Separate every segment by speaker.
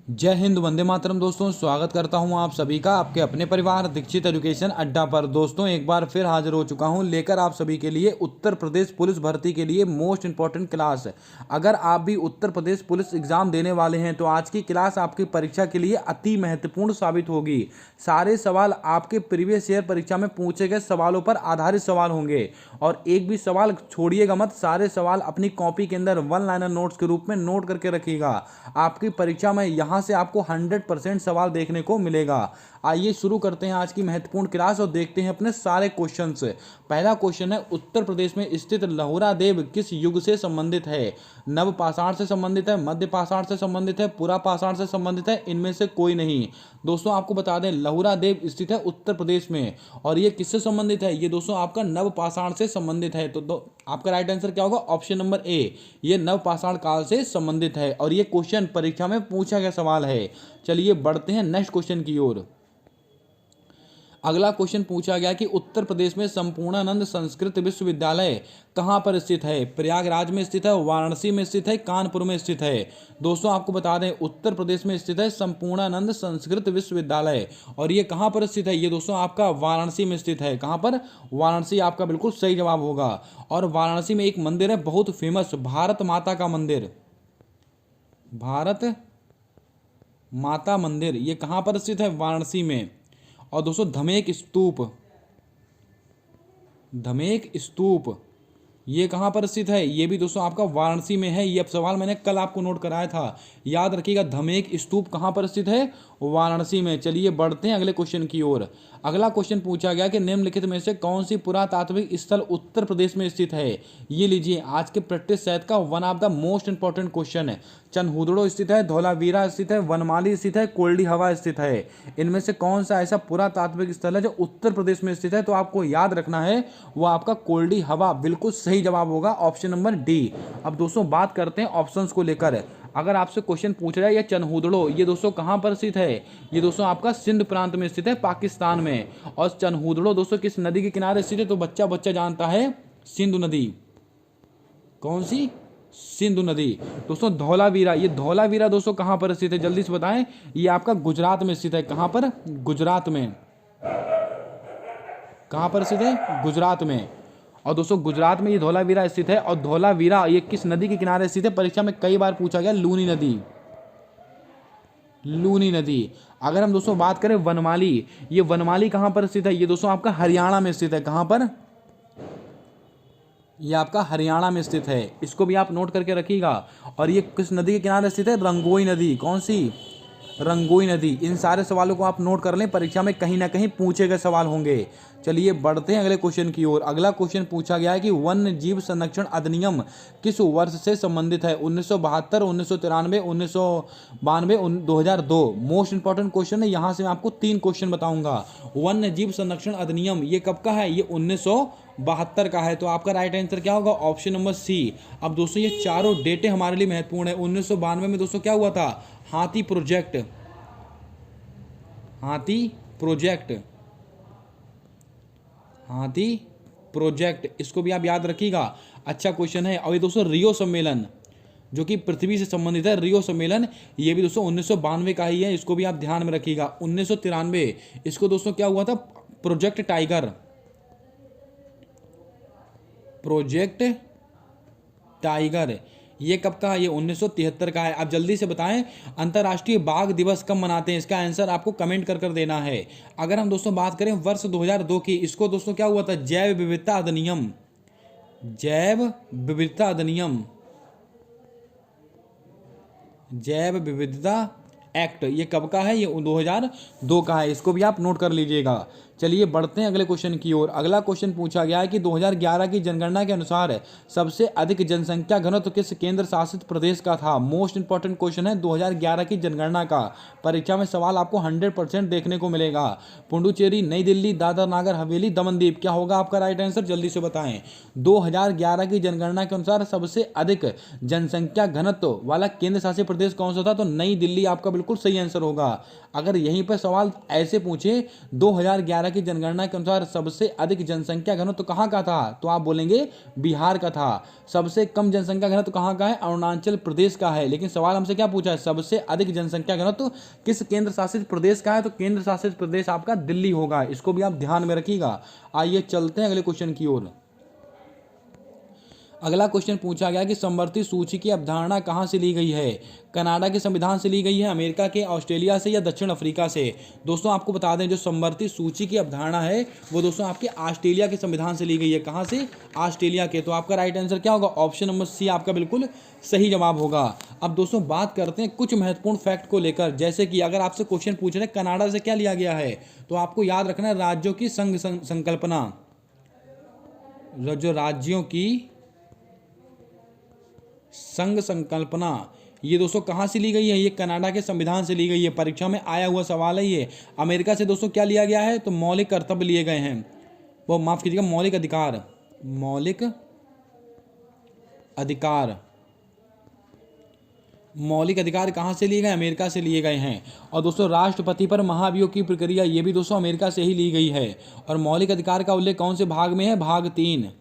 Speaker 1: जय हिंद, वंदे मातरम। दोस्तों, स्वागत करता हूं आप सभी का आपके अपने परिवार दीक्षित एजुकेशन अड्डा पर। दोस्तों, एक बार फिर हाजिर हो चुका हूं लेकर आप सभी के लिए उत्तर प्रदेश पुलिस भर्ती के लिए मोस्ट इंपॉर्टेंट क्लास। अगर आप भी उत्तर प्रदेश पुलिस एग्जाम देने वाले हैं तो आज की क्लास आपकी परीक्षा के लिए अति महत्वपूर्ण साबित होगी। सारे सवाल आपके प्रीवियस ईयर परीक्षा में पूछे गए सवालों पर आधारित सवाल होंगे और एक भी सवाल छोड़िएगा मत। सारे सवाल अपनी कॉपी के अंदर वन लाइनर नोट्स के रूप में नोट करके रखिएगा। आपकी परीक्षा में यहाँ से आपको 100% सवाल देखने को मिलेगा। आइए शुरू करते हैं आज की महत्वपूर्ण क्लास और देखते हैं अपने सारे क्वेश्चंस। पहला क्वेश्चन है, उत्तर प्रदेश में स्थित लहुरा देव किस युग से संबंधित है? नव पाषाण से संबंधित है, मध्य पाषाण से संबंधित है, पुरा पाषाण से संबंधित है, इनमें से कोई नहीं। दोस्तों, आपको बता दें लहुरा देव स्थित है उत्तर प्रदेश में और ये किससे संबंधित है? ये दोस्तों आपका नव पाषाण से संबंधित है। तो आपका राइट आंसर क्या होगा? ऑप्शन नंबर ए, ये नव पाषाण काल से संबंधित है और ये क्वेश्चन परीक्षा में पूछा गया सवाल है। चलिए बढ़ते हैं नेक्स्ट क्वेश्चन की ओर। अगला क्वेश्चन पूछा गया कि उत्तर प्रदेश में संपूर्णानंद संस्कृत विश्वविद्यालय कहां पर स्थित है? प्रयागराज में स्थित है, वाराणसी में स्थित है, कानपुर में स्थित है? दोस्तों, आपको बता दें उत्तर प्रदेश में स्थित है संपूर्णानंद संस्कृत विश्वविद्यालय और ये कहां पर स्थित है? ये दोस्तों आपका वाराणसी में स्थित है। कहां पर? वाराणसी आपका बिल्कुल सही जवाब होगा। और वाराणसी में एक मंदिर है बहुत फेमस, भारत माता का मंदिर, भारत माता मंदिर, ये कहां पर स्थित है? वाराणसी में। और दोस्तों धमेक स्तूप ये कहाँ पर स्थित है? ये भी दोस्तों आपका वाराणसी में है। ये अब सवाल मैंने कल आपको नोट कराया था, याद रखिएगा। धमेक स्तूप कहाँ पर स्थित है? वाराणसी में। चलिए बढ़ते हैं अगले क्वेश्चन की ओर। अगला क्वेश्चन पूछा गया कि निम्नलिखित में से कौन सी पुरातात्विक स्थल उत्तर प्रदेश में स्थित है? ये लीजिए आज के प्रैक्टिस सेट का one of the most important question है। चनहुदड़ो स्थित है, धौलावीरा स्थित है, वनमाली स्थित है, कोल्डी हवा स्थित है। इनमें से कौन सा ऐसा पुरातात्विक स्थल है जो उत्तर प्रदेश में स्थित है? तो आपको याद रखना है वो आपका कोल्डी हवा बिल्कुल सही जवाब होगा, ऑप्शन नंबर डी। अब दोस्तों बात करते हैं ऑप्शंस को लेकर। अगर आपसे क्वेश्चन पूछ रहा है ये चनहुदड़ो ये दोस्तों कहां पर स्थित है? ये दोस्तों आपका सिंध प्रांत में स्थित है, पाकिस्तान में। और चनहुदड़ो दोस्तों किस नदी के किनारे स्थित है? तो बच्चा बच्चा जानता है, सिंधु नदी। कौन सी? सिंधु नदी। दोस्तों धौलावीरा, ये धौलावीरा दोस्तों कहां पर स्थित है? जल्दी से बताएं। ये आपका गुजरात में स्थित है। कहां पर? गुजरात में। कहां पर स्थित है? गुजरात में। और दोस्तों गुजरात में ये धौलावीरा स्थित है। और धौलावीरा ये किस नदी के किनारे स्थित है? परीक्षा में कई बार पूछा गया, लूनी नदी, लूनी नदी। अगर हम दोस्तों बात करें वनमाली, ये वनमाली कहां पर स्थित है? ये दोस्तों आपका हरियाणा में स्थित है। कहां पर? ये आपका हरियाणा में स्थित है। इसको भी आप नोट करके रखिएगा। और ये किस नदी के किनारे स्थित है? रंगोई नदी। कौन सी? रंगोई नदी। इन सारे सवालों को आप नोट कर लें, परीक्षा में कहीं ना कहीं पूछे गए सवाल होंगे। चलिए बढ़ते हैं अगले क्वेश्चन की ओर। अगला क्वेश्चन पूछा गया है कि वन्य जीव संरक्षण अधिनियम किस वर्ष से संबंधित है? 1972, 1993, 1992, 2002। मोस्ट इंपॉर्टेंट क्वेश्चन है। यहाँ से मैं आपको 3 क्वेश्चन बताऊंगा। वन्य जीव संरक्षण अधिनियम ये कब का है? ये 1972 का है। तो आपका राइट आंसर क्या होगा? Option number C. अब दोस्तों ये चारों डेटे हमारे लिए महत्वपूर्ण है। 1992 में दोस्तों क्या हुआ था? हाथी प्रोजेक्ट, हाथी प्रोजेक्ट, हाथी प्रोजेक्ट, इसको भी आप याद रखिएगा। अच्छा क्वेश्चन है। और ये दोस्तों रियो सम्मेलन जो कि पृथ्वी से संबंधित है, रियो सम्मेलन ये भी दोस्तों 1992 का ही है। इसको भी आप ध्यान में रखिएगा। 1993 इसको दोस्तों क्या हुआ था? प्रोजेक्ट टाइगर, प्रोजेक्ट टाइगर ये कब का है? ये 1973 का है। आप जल्दी से बताएं अंतर्राष्ट्रीय बाघ दिवस कब मनाते हैं? इसका आंसर आपको कमेंट कर देना है। अगर हम दोस्तों बात करें वर्ष 2002 की, इसको दोस्तों क्या हुआ था? जैव विविधता अधिनियम, जैव विविधता अधिनियम, जैव विविधता एक्ट ये कब का है? ये 2002 का है। इसको भी आप नोट कर लीजिएगा। चलिए बढ़ते हैं अगले क्वेश्चन की ओर। अगला क्वेश्चन पूछा गया है कि 2011 की जनगणना के अनुसार सबसे अधिक जनसंख्या घनत्व किस केंद्र शासित प्रदेश का था? मोस्ट इंपॉर्टेंट क्वेश्चन है 2011 की जनगणना का। परीक्षा में सवाल आपको 100% देखने को मिलेगा। पुडुचेरी, नई दिल्ली, दादर नागर हवेली, दमनदीप, क्या होगा आपका राइट आंसर? जल्दी से बताएं। 2011 की जनगणना के अनुसार सबसे अधिक जनसंख्या घनत्व वाला केंद्र शासित प्रदेश कौन सा था? तो नई दिल्ली आपका बिल्कुल सही आंसर होगा। अगर यहीं पर सवाल ऐसे पूछे 2011 की जनगणना के अनुसार सबसे अधिक जनसंख्या घनत्व कहाँ का था, तो आप बोलेंगे बिहार का था। सबसे कम जनसंख्या घनत्व कहाँ का है, अरुणाचल प्रदेश का है। लेकिन सवाल हमसे क्या पूछा है, सबसे अधिक जनसंख्या घनत्व किस केंद्र शासित प्रदेश का है, तो केंद्र शासित प्रदेश आपका दिल्ली होगा। इसको भी आप ध्यान में रखिएगा। आइए चलते हैं अगले क्वेश्चन की ओर। अगला क्वेश्चन पूछा गया कि समवर्ती सूची की अवधारणा कहाँ से ली गई है। कनाडा के संविधान से ली गई है, अमेरिका के, ऑस्ट्रेलिया से या दक्षिण अफ्रीका से। दोस्तों आपको बता दें जो समवर्ती सूची की अवधारणा है वो दोस्तों आपके ऑस्ट्रेलिया के संविधान से ली गई है। कहाँ से, ऑस्ट्रेलिया के। तो आपका राइट आंसर क्या होगा, ऑप्शन नंबर सी आपका बिल्कुल सही जवाब होगा। अब दोस्तों बात करते हैं कुछ महत्वपूर्ण फैक्ट को लेकर, जैसे कि अगर आपसे क्वेश्चन पूछ रहे हैं कनाडा से क्या लिया गया है, तो आपको याद रखना है राज्यों की संघ संकल्पना, जो राज्यों की संघ संकल्पना, ये दोस्तों कहाँ से ली गई है, ये कनाडा के संविधान से ली गई है। परीक्षा में आया हुआ सवाल है ये। अमेरिका से दोस्तों क्या लिया गया है, तो मौलिक कर्तव्य लिए गए हैं, वो माफ कीजिएगा मौलिक अधिकार, मौलिक अधिकार, मौलिक अधिकार कहाँ से लिए गए, अमेरिका से लिए गए हैं। और दोस्तों राष्ट्रपति पर महाभियोग की प्रक्रिया, ये भी दोस्तों अमेरिका से ही ली गई है। और मौलिक अधिकार का उल्लेख कौन से भाग में है, भाग 3।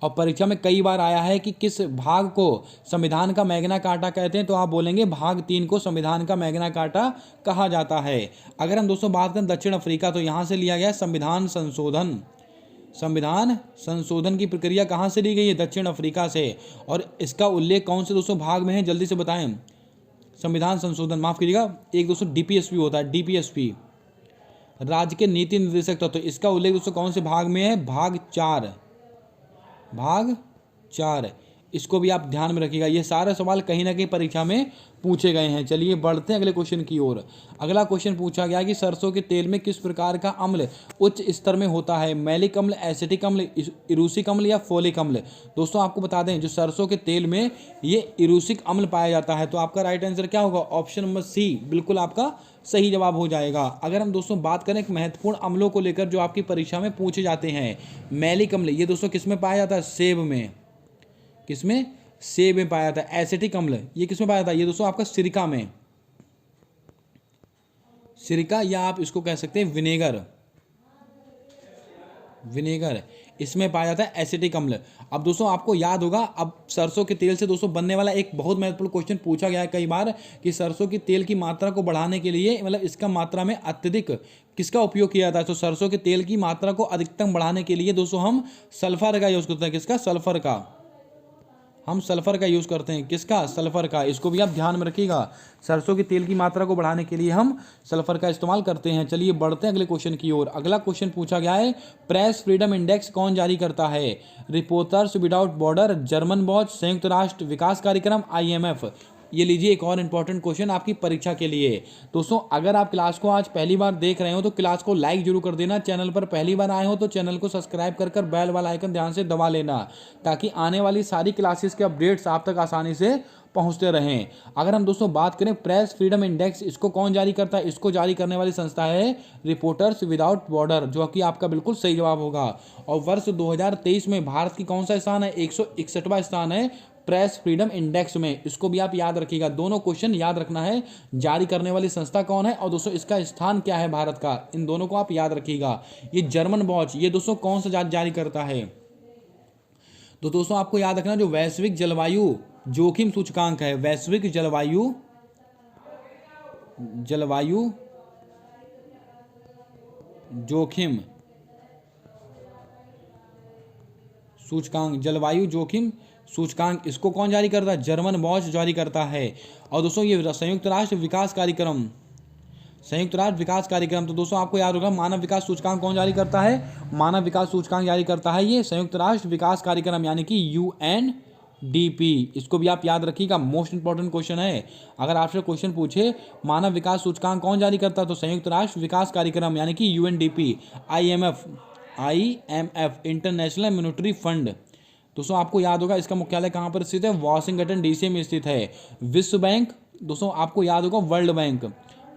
Speaker 1: और परीक्षा में कई बार आया है कि किस भाग को संविधान का मैग्ना कार्टा कहते हैं, तो आप बोलेंगे भाग 3 को संविधान का मैग्ना कार्टा कहा जाता है। अगर हम दोस्तों बात करें दक्षिण अफ्रीका, तो यहाँ से लिया गया संविधान संशोधन। संविधान संशोधन की प्रक्रिया कहाँ से ली गई है, दक्षिण अफ्रीका से। और इसका उल्लेख कौन से दोस्तों भाग में है, जल्दी से बताएं। संविधान संशोधन, माफ कीजिएगा, एक दोस्तों डीपीएसपी होता है, डीपीएसपी, राज्य के नीति निर्देशक तत्व, तो इसका उल्लेख दोस्तों कौन से भाग में है, भाग 4, भाग 4। इसको भी आप ध्यान में रखिएगा, ये सारे सवाल कहीं ना कहीं परीक्षा में पूछे गए हैं। चलिए बढ़ते हैं अगले क्वेश्चन की ओर। अगला क्वेश्चन पूछा गया कि सरसों के तेल में किस प्रकार का अम्ल उच्च स्तर में होता है, मैलिक अम्ल, एसिटिक अम्ल, इरूसिक अम्ल या फोलिक अम्ल। दोस्तों आपको बता दें जो सरसों के तेल में ये इरूसिक अम्ल पाया जाता है। तो आपका राइट आंसर क्या होगा, ऑप्शन नंबर सी बिल्कुल आपका सही जवाब हो जाएगा। अगर हम दोस्तों बात करें महत्वपूर्ण अम्लों को लेकर जो आपकी परीक्षा में पूछे जाते हैं, मैलिक अम्ल, ये दोस्तों किस में पाया जाता है, सेब में, किसमें, सेब में पाया जाता है। एसिटिक अम्ल ये किसमें पाया जाता है, ये दोस्तों आपका सिरका में, सिरका या आप इसको कह सकते हैं विनेगर, विनेगर, इसमें पाया जाता है एसिटिक अम्ल। अब दोस्तों आपको याद होगा, अब सरसों के तेल से दोस्तों बनने वाला एक बहुत महत्वपूर्ण क्वेश्चन पूछा गया है कई बार कि सरसों की तेल की मात्रा को बढ़ाने के लिए, मतलब इसका मात्रा में अत्यधिक किसका उपयोग किया जाता है। तो सरसों के तेल की मात्रा को अधिकतम बढ़ाने के लिए दोस्तों हम सल्फर का यूज करते हैं। किसका, सल्फर का, हम सल्फर का यूज़ करते हैं। किसका, सल्फर का। इसको भी आप ध्यान में रखिएगा, सरसों के तेल की मात्रा को बढ़ाने के लिए हम सल्फर का इस्तेमाल करते हैं। चलिए बढ़ते हैं अगले क्वेश्चन की ओर। अगला क्वेश्चन पूछा गया है प्रेस फ्रीडम इंडेक्स कौन जारी करता है, reporters without border, German watch, संयुक्त राष्ट्र विकास कार्यक्रम, IMF। ये लीजिए एक और इंपॉर्टेंट क्वेश्चन आपकी परीक्षा के लिए। दोस्तों अगर आप क्लास को आज पहली बार देख रहे हो तो क्लास को लाइक जरूर कर देना, चैनल पर पहली बार आए हो तो चैनल को सब्सक्राइब कर बेल वाला आइकन ध्यान से दबा लेना, ताकि आने वाली सारी क्लासेस के अपडेट्स आप तक आसानी से पहुंचते रहें। अगर हम दोस्तों बात करें प्रेस फ्रीडम इंडेक्स, इसको कौन जारी करता है, इसको जारी करने वाली संस्था है रिपोर्टर्स विदाउट बॉर्डर, जो कि आपका बिल्कुल सही जवाब होगा। और वर्ष 2023 में भारत की कौन सा स्थान है, 161वां स्थान है प्रेस फ्रीडम इंडेक्स में। इसको भी आप याद रखिएगा, दोनों क्वेश्चन याद रखना है, जारी करने वाली संस्था कौन है और दोस्तों इसका स्थान क्या है भारत का, इन दोनों को आप याद रखिएगा। ये जर्मन वॉच, ये दोस्तों कौन सा जारी करता है, तो दोस्तों आपको याद रखना जो वैश्विक जलवायु जोखिम सूचकांक है, वैश्विक जलवायु जोखिम सूचकांक, जलवायु जोखिम सूचकांक, इसको कौन जारी करता है, जर्मन वॉच जारी करता है। और दोस्तों ये संयुक्त राष्ट्र विकास कार्यक्रम, संयुक्त राष्ट्र विकास कार्यक्रम, तो दोस्तों आपको याद होगा मानव विकास सूचकांक कौन जारी करता है, मानव विकास सूचकांक जारी करता है ये संयुक्त राष्ट्र विकास कार्यक्रम यानी कि UNDP। इसको भी आप याद रखिएगा, मोस्ट इंपॉर्टेंट क्वेश्चन है। अगर आपसे क्वेश्चन पूछे मानव विकास सूचकांक कौन जारी करता है, तो संयुक्त राष्ट्र विकास कार्यक्रम यानी कि UNDP। IMF international monetary fund, दोस्तों आपको याद होगा इसका मुख्यालय कहाँ पर स्थित है, वाशिंगटन DC में स्थित है। विश्व बैंक, दोस्तों आपको याद होगा वर्ल्ड बैंक,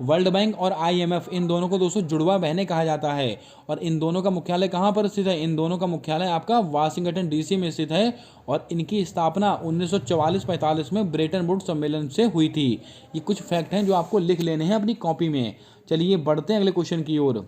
Speaker 1: वर्ल्ड बैंक और IMF इन दोनों को दोस्तों जुड़वा बहनें कहा जाता है। और इन दोनों का मुख्यालय कहाँ पर स्थित है? इन दोनों का मुख्यालय आपका वाशिंगटन DC में स्थित है और इनकी स्थापना 1944-45 में ब्रेटन वुड्स सम्मेलन से हुई थी। ये कुछ फैक्ट हैं जो आपको लिख लेने हैं अपनी कॉपी में। चलिए बढ़ते हैं अगले क्वेश्चन की ओर।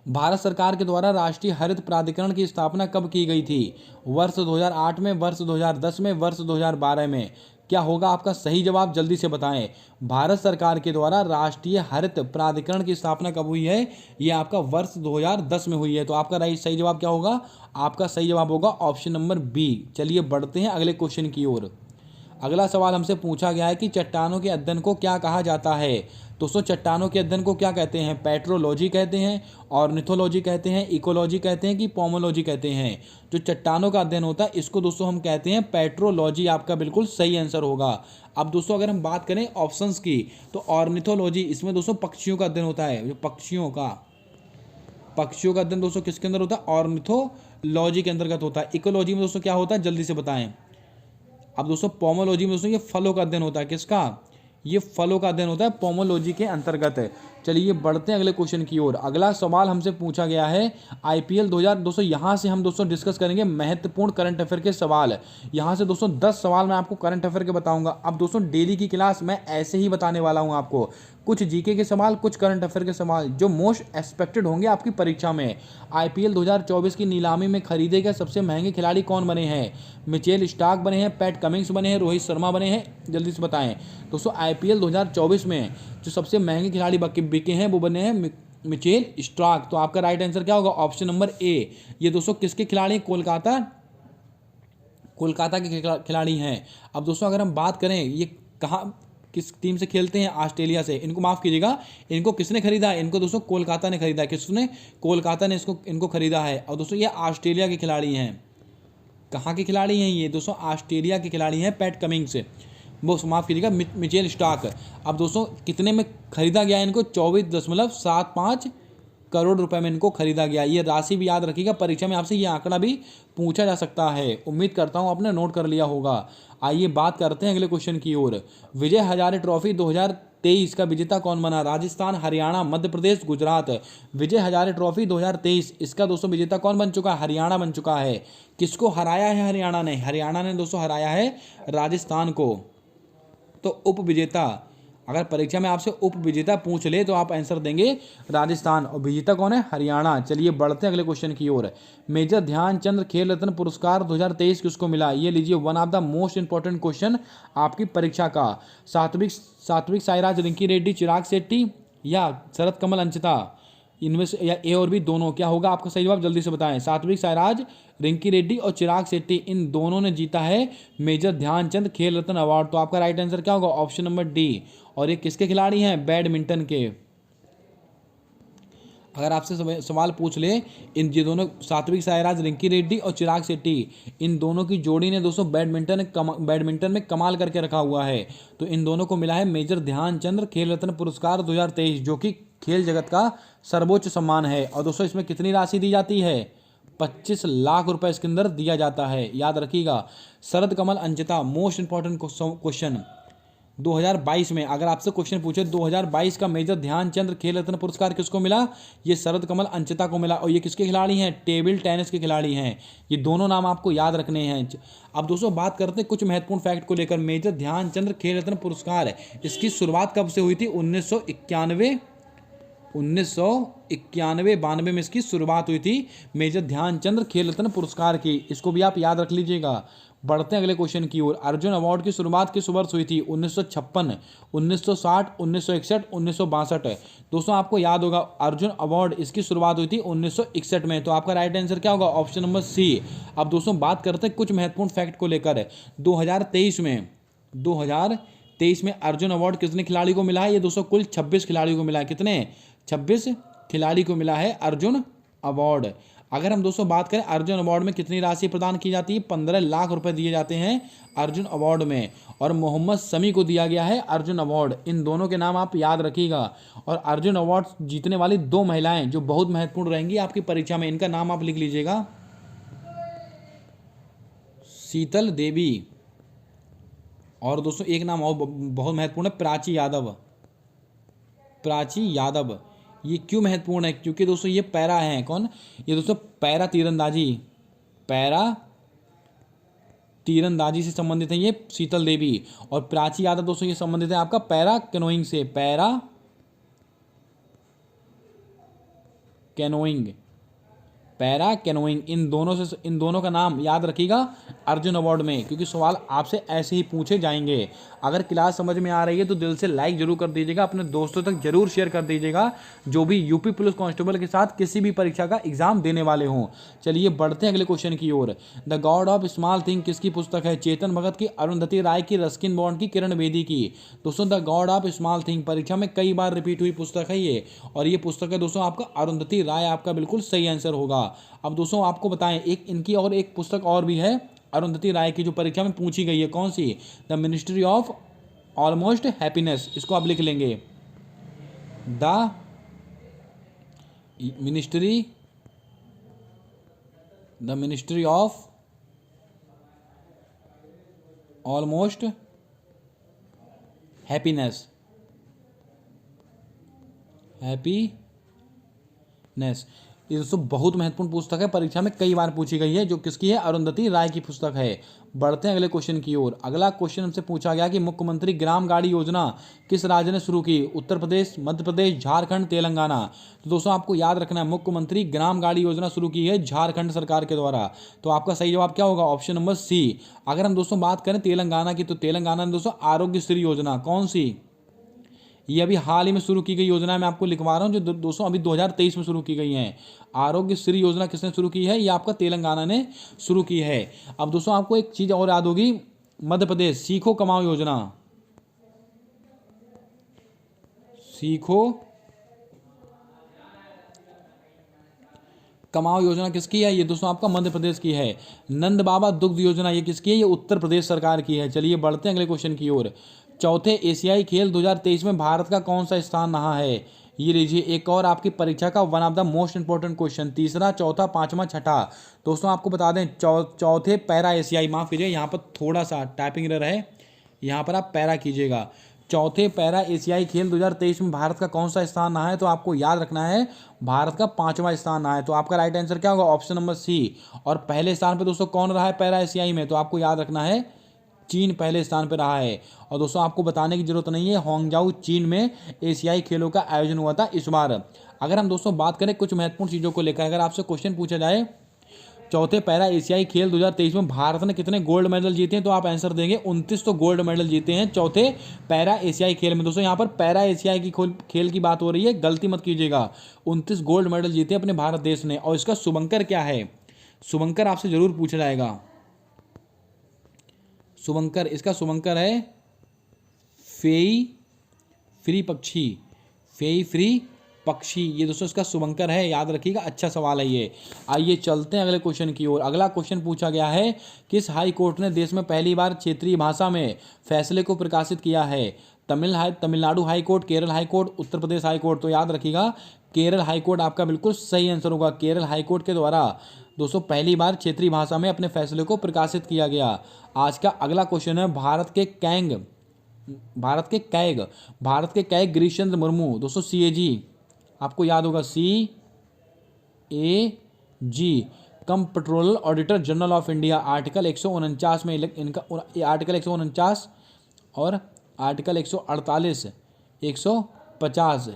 Speaker 1: भारत सरकार के द्वारा राष्ट्रीय हरित प्राधिकरण की स्थापना कब की गई थी? वर्ष 2008 में, वर्ष 2010 में, वर्ष 2012 में? क्या होगा आपका सही जवाब? जल्दी से बताएं। भारत सरकार के द्वारा राष्ट्रीय हरित प्राधिकरण की स्थापना कब हुई है? ये आपका वर्ष 2010 में हुई है। तो आपका सही जवाब क्या होगा? आपका सही जवाब होगा ऑप्शन नंबर बी। चलिए बढ़ते हैं अगले क्वेश्चन की ओर। अगला सवाल हमसे पूछा गया है कि चट्टानों के अध्ययन को क्या कहा जाता है? दोस्तों चट्टानों के अध्ययन को क्या कहते हैं? पेट्रोलॉजी कहते हैं, ऑर्निथोलॉजी कहते हैं, इकोलॉजी कहते हैं कि पोमोलॉजी कहते हैं? जो चट्टानों का अध्ययन होता है इसको दोस्तों हम कहते हैं पेट्रोलॉजी। आपका बिल्कुल सही आंसर होगा। अब दोस्तों अगर हम बात करें ऑप्शंस की तो ऑर्निथोलॉजी, इसमें दोस्तों पक्षियों का अध्ययन होता है। जो पक्षियों का अध्ययन दोस्तों किसके अंदर होता है? ऑर्निथोलॉजी के अंतर्गत होता है। इकोलॉजी में दोस्तों क्या होता है? जल्दी से बताएं। अब दोस्तों पोमोलॉजी में दोस्तों ये फलों का अध्ययन होता है। किसका? ये फलों का अध्ययन होता है, पोमोलॉजी के अंतर्गत। चलिए बढ़ते हैं अगले क्वेश्चन की ओर। अगला सवाल हमसे पूछा गया है IPL 2000। दोस्तों यहाँ से हम दोस्तों डिस्कस करेंगे महत्वपूर्ण करंट अफेयर के सवाल। यहाँ से दोस्तों 10 सवाल मैं आपको करंट अफेयर के बताऊंगा। अब दोस्तों डेली की क्लास मैं ऐसे ही बताने वाला हूँ आपको, कुछ जीके के सवाल, कुछ करंट अफेयर के सवाल जो मोस्ट एक्सपेक्टेड होंगे आपकी परीक्षा में। IPL 2024 की नीलामी में खरीदे गए सबसे महंगे खिलाड़ी कौन बने हैं? मिचेल स्टार्क बने हैं, पैट कमिंग्स बने हैं, रोहित शर्मा बने हैं? जल्दी से बताएं। दोस्तों IPL 2024 में जो सबसे महंगे खिलाड़ी बिके हैं वो बने हैं मिचेल स्टार्क। तो आपका राइट आंसर क्या होगा? Option number A. ये दोस्तों किसके खिलाड़ी? कोलकाता के खिलाड़ी हैं। अब दोस्तों अगर हम बात करें ये कहाँ किस टीम से खेलते हैं? ऑस्ट्रेलिया से। इनको माफ़ कीजिएगा, इनको किसने खरीदा? इनको दोस्तों कोलकाता ने खरीदा। किसने? कोलकाता ने इनको खरीदा है। और दोस्तों ये ऑस्ट्रेलिया के खिलाड़ी हैं। कहाँ के खिलाड़ी हैं ये? दोस्तों ऑस्ट्रेलिया के खिलाड़ी हैं। पैट कमिंग्स, वो माफ़ कीजिएगा मिचेल स्टार्क। अब दोस्तों कितने में खरीदा गया इनको? 24.75 करोड़ रुपए में इनको खरीदा गया। ये राशि भी याद रखिएगा, परीक्षा में आपसे ये आंकड़ा भी पूछा जा सकता है। उम्मीद करता हूँ आपने नोट कर लिया होगा। आइए बात करते हैं अगले क्वेश्चन की ओर। विजय हजारे ट्रॉफी 2023 का विजेता कौन बना? राजस्थान, हरियाणा, मध्य प्रदेश, गुजरात? विजय हजारे ट्रॉफी 2023 इसका दोस्तों विजेता कौन बन चुका है? हरियाणा बन चुका है। किसको हराया है हरियाणा ने? हरियाणा ने दोस्तों हराया है राजस्थान को। तो उप विजेता, अगर परीक्षा में आपसे उप विजेता पूछ ले तो आप आंसर देंगे राजस्थान, और विजेता कौन है? हरियाणा। चलिए बढ़ते हैं अगले क्वेश्चन की ओर। मेजर ध्यानचंद खेल रत्न पुरस्कार 2023 किसको मिला? ये लीजिए one of the most important question आपकी परीक्षा का। सात्विक साईराज, रिंकी रेड्डी, चिराग शेट्टी या शरद कमल अंचिता? इनमें से या ए और बी दोनों? क्या होगा आपका सही जवाब? जल्दी से बताएं। सात्विक साईराज, रिंकी रेड्डी और चिराग शेट्टी, इन दोनों ने जीता है मेजर ध्यानचंद खेल रत्न अवार्ड। तो आपका राइट आंसर क्या होगा? Option number D. और ये किसके खिलाड़ी हैं? बैडमिंटन के। अगर आपसे सवाल पूछ ले, इन ये दोनों सात्विक साईराज, रिंकी रेड्डी और चिराग शेट्टी, इन दोनों की जोड़ी ने दोस्तों बैडमिंटन में कमाल करके रखा हुआ है। तो इन दोनों को मिला है मेजर ध्यानचंद खेल रत्न पुरस्कार 2023, जो कि खेल जगत का सर्वोच्च सम्मान है। और दोस्तों इसमें कितनी राशि दी जाती है? 25 लाख रुपए इसके अंदर दिया जाता है, याद रखिएगा। शरद कमल अंचिता, मोस्ट इंपॉर्टेंट क्वेश्चन 2022 में अगर आपसे क्वेश्चन पूछे 2022 का मेजर ध्यानचंद खेल रत्न पुरस्कार किसको मिला? ये शरद कमल अंचिता को मिला। और ये किसके खिलाड़ी हैं? टेबल टेनिस के खिलाड़ी हैं। ये दोनों नाम आपको याद रखने हैं। अब दोस्तों बात करते हैं कुछ महत्वपूर्ण फैक्ट को लेकर। मेजर ध्यानचंद खेल रत्न पुरस्कार इसकी शुरुआत कब से हुई थी? 1991-92 में इसकी शुरुआत हुई थी मेजर ध्यानचंद खेल रत्न पुरस्कार की। इसको भी आप याद रख लीजिएगा। बढ़ते हैं अगले क्वेश्चन की ओर। अर्जुन अवार्ड की शुरुआत किस वर्ष हुई थी? 1956, 1960, 1961, 1962? दोस्तों आपको याद होगा अर्जुन अवार्ड इसकी शुरुआत हुई थी 1961 में। तो आपका राइट आंसर क्या होगा? Option number C. अब दोस्तों बात करते हैं कुछ महत्वपूर्ण फैक्ट को लेकर। 2023 में अर्जुन अवार्ड कितने खिलाड़ी को मिला है? ये दोस्तों कुल 26 खिलाड़ियों को मिला है। कितने? 26 खिलाड़ी को मिला है अर्जुन अवार्ड। अगर हम दोस्तों बात करें अर्जुन अवार्ड में कितनी राशि प्रदान की जाती है? 15 लाख रुपए दिए जाते हैं अर्जुन अवार्ड में। और मोहम्मद शमी को दिया गया है अर्जुन अवार्ड। इन दोनों के नाम आप याद रखिएगा। और अर्जुन अवार्ड जीतने वाली 2 महिलाएं जो बहुत महत्वपूर्ण रहेंगी आपकी परीक्षा में, इनका नाम आप लिख लीजिएगा। शीतल देवी, और दोस्तों एक नाम और बहुत महत्वपूर्ण है, प्राची यादव। प्राची यादव। ये क्यों महत्वपूर्ण है? क्योंकि दोस्तों ये पैरा हैं। कौन? ये दोस्तों पैरा तीरंदाजी, पैरा तीरंदाजी से संबंधित है ये शीतल देवी। और प्राची यादव दोस्तों ये संबंधित है आपका पैरा कैनोइंग से, पैरा कैनोइंग, पैरा कैनोइंग। इन दोनों का नाम याद रखिएगा अर्जुन अवार्ड में, क्योंकि सवाल आपसे ऐसे ही पूछे जाएंगे। अगर क्लास समझ में आ रही है तो दिल से लाइक जरूर कर दीजिएगा, अपने दोस्तों तक जरूर शेयर कर दीजिएगा जो भी यूपी पुलिस कांस्टेबल के साथ किसी भी परीक्षा का एग्जाम देने वाले हों। चलिए बढ़ते हैं अगले क्वेश्चन की ओर। The god of small thing किसकी पुस्तक है? चेतन भगत की, अरुंधति राय की, रस्किन बॉन्ड की, किरण बेदी की। दोस्तों the god of small thing परीक्षा में कई बार रिपीट हुई पुस्तक है ये, और ये पुस्तक है दोस्तों आपका अरुंधति राय, आपका बिल्कुल सही आंसर होगा। अब दोस्तों आपको बताएं, एक इनकी और एक पुस्तक और भी है अरुंधति राय की जो परीक्षा में पूछी गई है। कौन सी? The ministry of almost happiness. इसको आप लिख लेंगे, the ministry of almost happiness, ये दोस्तों बहुत महत्वपूर्ण पुस्तक है, परीक्षा में कई बार पूछी गई है। जो किसकी है? अरुंधति राय की पुस्तक है। बढ़ते हैं अगले क्वेश्चन की ओर। अगला क्वेश्चन हमसे पूछा गया कि मुख्यमंत्री ग्राम गाड़ी योजना किस राज्य ने शुरू की? उत्तर प्रदेश, मध्य प्रदेश, झारखंड, तेलंगाना। तो दोस्तों आपको याद रखना है, मुख्यमंत्री ग्राम गाड़ी योजना शुरू की है झारखंड सरकार के द्वारा। तो आपका सही जवाब क्या होगा? Option number C. अगर हम दोस्तों बात करें तेलंगाना की, तो तेलंगाना में दोस्तों आरोग्य श्री योजना। कौन सी? ये अभी हाल ही में शुरू की गई योजना मैं आपको लिखवा रहा हूँ, जो दोस्तों अभी 2023 में शुरू की गई है। आरोग्य श्री योजना किसने शुरू की है? ये आपका तेलंगाना ने शुरू की है। अब दोस्तों आपको एक चीज और याद होगी, मध्य प्रदेश सीखो कमाओ योजना, सीखो कमाओ योजना किसकी है? ये दोस्तों आपका मध्य प्रदेश की है। नंद बाबा दुग्ध योजना ये किसकी है? ये उत्तर प्रदेश सरकार की है। चलिए बढ़ते हैं अगले क्वेश्चन की ओर। चौथे एशियाई खेल 2023 में भारत का कौन सा स्थान रहा है? ये लीजिए एक और आपकी परीक्षा का one of the most important question, तीसरा, चौथा, पांचवा, छठा। दोस्तों आपको बता दें, चौथे पैरा एशियाई, माफ कीजिए यहाँ पर थोड़ा सा टाइपिंग एरर है, यहाँ पर आप पैरा कीजिएगा। चौथे पैरा एशियाई खेल 2023 में भारत का कौन सा स्थान रहा है? तो आपको याद रखना है भारत का 5वां स्थान रहा है। तो आपका राइट आंसर क्या होगा? Option number C. और पहले स्थान पर दोस्तों कौन रहा है पैरा एशियाई में? तो आपको याद रखना है चीन पहले स्थान पर रहा है। और दोस्तों आपको बताने की जरूरत नहीं है, होंगजाऊ चीन में एशियाई खेलों का आयोजन हुआ था इस बार। अगर हम दोस्तों बात करें कुछ महत्वपूर्ण चीजों को लेकर, अगर आपसे क्वेश्चन पूछा जाए चौथे पैरा एशियाई खेल 2023 में भारत ने कितने गोल्ड मेडल जीते हैं, तो आप आंसर देंगे 29 तो गोल्ड मेडल जीते हैं चौथे पैरा एशियाई खेल में। दोस्तों यहाँ पर पैरा एशियाई की खेल की बात हो रही है, गलती मत कीजिएगा। 29 गोल्ड मेडल जीते अपने भारत देश ने। और इसका शुभंकर क्या है? शुभंकर आपसे जरूर पूछा जाएगा। शुभंकर, इसका शुभंकर है फेई फ्री पक्षी, फेई फ्री पक्षी, ये दोस्तों इसका शुभंकर है, याद रखिएगा। अच्छा सवाल है ये। आइए चलते हैं अगले क्वेश्चन की ओर। अगला क्वेश्चन पूछा गया है, किस हाई कोर्ट ने देश में पहली बार क्षेत्रीय भाषा में फैसले को प्रकाशित किया है? Tamil Nadu high court, Kerala high court, Uttar Pradesh high court. तो याद रखिएगा केरल हाई कोर्ट आपका बिल्कुल सही आंसर होगा। केरल हाई कोर्ट के द्वारा दोस्तों पहली बार क्षेत्रीय भाषा में अपने फैसले को प्रकाशित किया गया। आज का अगला क्वेश्चन है, भारत के कैग गिरीश चंद्र मुर्मू, दोस्तों CAG आपको याद होगा, CAG comptroller auditor general of India. Article 149 में इनका आर्टिकल 149 और आर्टिकल 148, 150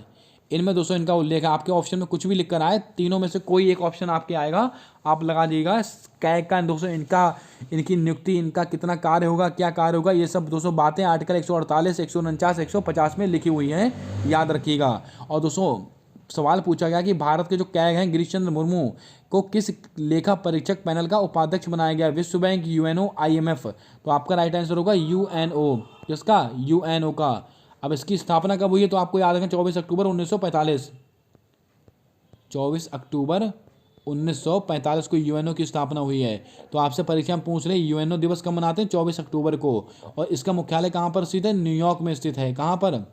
Speaker 1: इनमें दोस्तों इनका उल्लेख है। आपके ऑप्शन में कुछ भी लिख कर आए, तीनों में से कोई एक ऑप्शन आपके आएगा, आप लगा दीजिएगा। कैग का दोस्तों इनकी नियुक्ति, इनका कितना कार्य होगा, क्या कार्य होगा, ये सब दोस्तों बातें आर्टिकल 148, 149, 150 में लिखी हुई हैं, याद रखिएगा। और दोस्तों सवाल पूछा गया कि भारत के जो कैग हैं गिरीश चंद्र मुर्मू को किस लेखा परीक्षक पैनल का उपाध्यक्ष बनाया गया? विश्व बैंक, UNO, IMF। तो आपका राइट आंसर होगा UNO, जिसका UNO का। अब इसकी स्थापना कब हुई है? तो आपको याद रखें 24 अक्टूबर 1945, 24 अक्टूबर 1945 को UNO की स्थापना हुई है। तो आपसे परीक्षा में पूछ रहे UNO दिवस कब मनाते हैं? 24 अक्टूबर को। और इसका मुख्यालय कहाँ पर स्थित है? न्यूयॉर्क में स्थित है। कहाँ पर?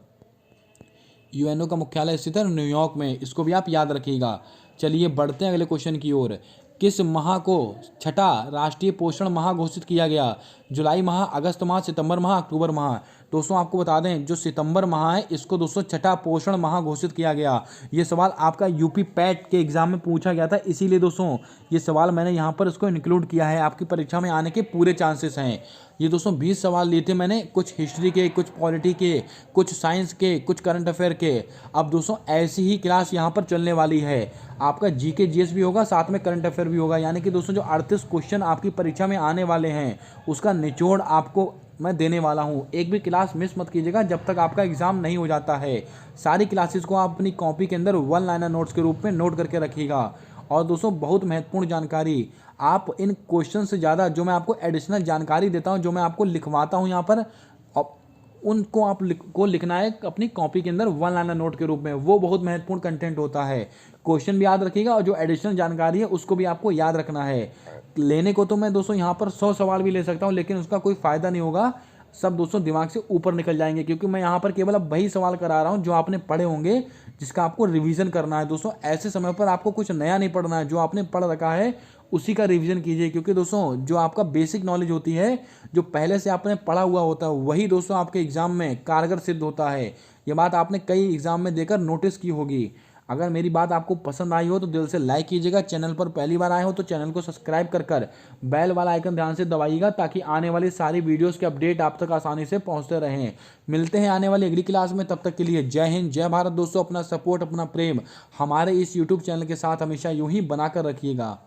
Speaker 1: UNO का मुख्यालय स्थित है न्यूयॉर्क में, इसको भी आप याद रखिएगा। चलिए बढ़ते हैं अगले क्वेश्चन की ओर। किस माह को छठा राष्ट्रीय पोषण माह घोषित किया गया? जुलाई माह, अगस्त माह, सितंबर माह, अक्टूबर माह। दोस्तों आपको बता दें जो सितंबर माह है इसको दोस्तों छठा पोषण माह घोषित किया गया। ये सवाल आपका यूपी पैट के एग्जाम में पूछा गया था, इसीलिए दोस्तों ये सवाल मैंने यहाँ पर इसको इंक्लूड किया है, आपकी परीक्षा में आने के पूरे चांसेस हैं। ये दोस्तों 20 सवाल लिए थे मैंने, कुछ हिस्ट्री के, कुछ पॉलिटी के, कुछ साइंस के, कुछ करंट अफेयर के। अब दोस्तों ऐसी ही क्लास यहाँ पर चलने वाली है, आपका जीके जीएस भी होगा, साथ में करंट अफेयर भी होगा। यानी कि दोस्तों जो 38 क्वेश्चन आपकी परीक्षा में आने वाले हैं उसका निचोड़ आपको मैं देने वाला हूँ। एक भी क्लास मिस मत कीजिएगा जब तक आपका एग्जाम नहीं हो जाता है। सारी क्लासेस को आप अपनी कॉपी के अंदर वन लाइनर नोट्स के रूप में नोट करके रखिएगा। और दोस्तों बहुत महत्वपूर्ण जानकारी, आप इन क्वेश्चन से ज़्यादा जो मैं आपको एडिशनल जानकारी देता हूँ, जो मैं आपको लिखवाता हूँ यहाँ पर, उनको आप को लिखना है अपनी कॉपी के अंदर वन लाइनर नोट के रूप में। वो बहुत महत्वपूर्ण कंटेंट होता है। क्वेश्चन भी याद रखिएगा और जो एडिशनल जानकारी है उसको भी आपको याद रखना है। लेने को तो मैं दोस्तों यहाँ पर 100 सवाल भी ले सकता हूँ, लेकिन उसका कोई फ़ायदा नहीं होगा, सब दोस्तों दिमाग से ऊपर निकल जाएंगे, क्योंकि मैं यहाँ पर केवल अब वही सवाल करा रहा हूँ जो आपने पढ़े होंगे, जिसका आपको रिवीजन करना है। दोस्तों ऐसे समय पर आपको कुछ नया नहीं पढ़ना है, जो आपने पढ़ रखा है उसी का रिवीजन कीजिए, क्योंकि दोस्तों जो आपका बेसिक नॉलेज होती है, जो पहले से आपने पढ़ा हुआ होता है, वही दोस्तों आपके एग्जाम में कारगर सिद्ध होता है। ये बात आपने कई एग्जाम में देकर नोटिस की होगी। अगर मेरी बात आपको पसंद आई हो तो दिल से लाइक कीजिएगा। चैनल पर पहली बार आए हो तो चैनल को सब्सक्राइब कर बेल वाला आइकन ध्यान से दबाइएगा, ताकि आने वाली सारी वीडियोस के अपडेट आप तक आसानी से पहुंचते रहें। मिलते हैं आने वाली अगली क्लास में, तब तक के लिए जय हिंद, जय भारत। दोस्तों अपना सपोर्ट, अपना प्रेम हमारे इस यूट्यूब चैनल के साथ हमेशा यूं ही बनाकर रखिएगा।